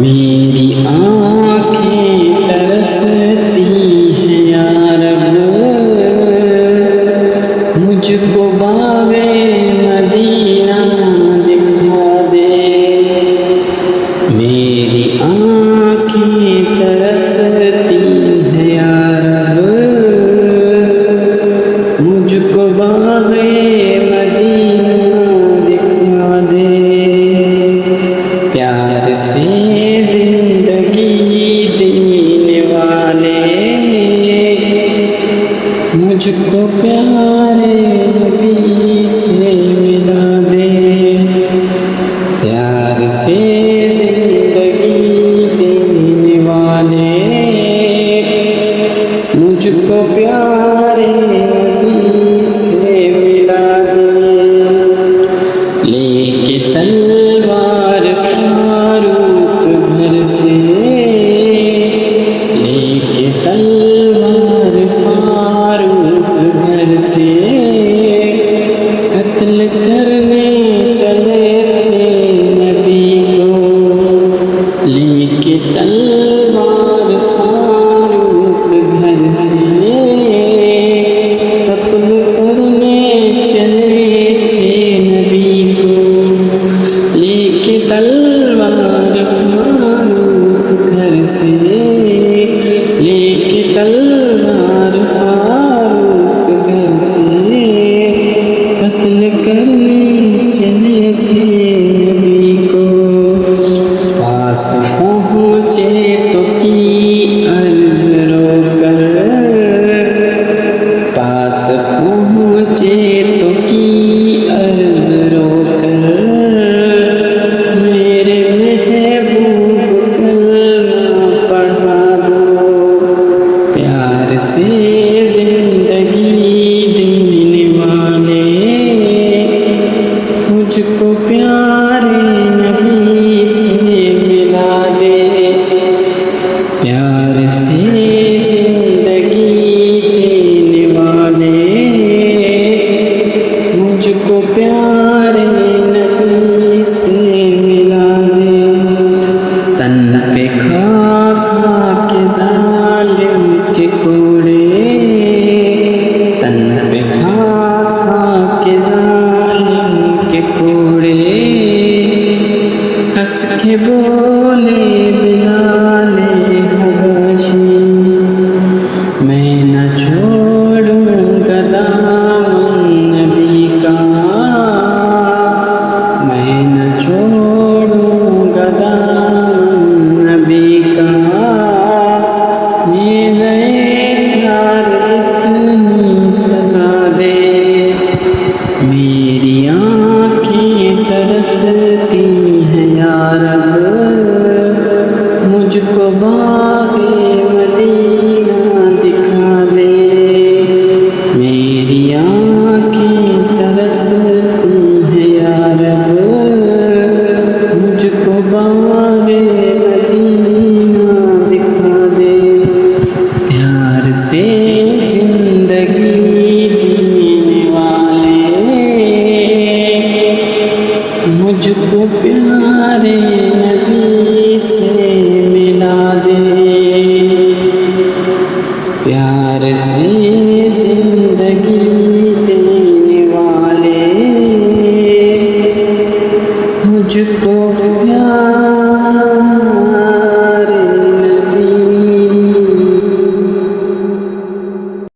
میری آنکھیں ترستی ہیں یا رب، مجھ کو باغِ مدینہ دکھا دے۔ میری آنکھیں ترستی ہیں یا رب، مجھ کو باغِ مدینہ دکھا دے۔ پیار سے زندگی دینے والے مجھ کو پیارے نبی سے ملا دے۔ پیار سے زندگی دینے والے مجھ کو پیارے نبی سے ملا دے۔ لے کے تلوار فاروق گھر سے، لے کے تلوار فاروق گھر سے، قتل کرنے چلے تھے نبی کو۔ لے کے تلوار فاروق گھر سے، قتل کرنے چلے تھے نبی کو۔ لے کے تلوار فاروق گھر سے، لے کے تلوار فاروق گھر سے، قتل کرنے چلے تھے نبی کو۔ پاس پہنچے تو کی عرض رو کر، پاس پہنچے تو کی عرض رو کر، میرے محبوب کلمہ پڑھا دو۔ پیار سے زندگی دینے والے مجھ کو پیارے نبی سے ملا دے۔ پیار سے زندگی دینے والے مجھ کو پیارے نبی سے ملا دے۔ تن پہ کھا کھا کے ظالم کے کوڑے، تن پہ کھا کھا کے ظالم کے کوڑے، ہنس کے بولے بلال حبشی، میں نہ چھوڑوں گا دامن نبی کا، میں نہ چھوڑوں گا دامن نبی کا۔ یہ ہے چار جتنی سزا دے، میری آنکھیں ترستی ہیں یا رب، مجھ کو باغِ مدینہ دکھا دے۔ میری آنکھیں ترستی ہیں یا رب، مجھ کو باغِ مدینہ دکھا دے۔ پیار سے زندگی دینے والے مجھ کو پیارے نبی سے ملا دے۔ پیار سے زندگی دینے والے مجھ کو پیارے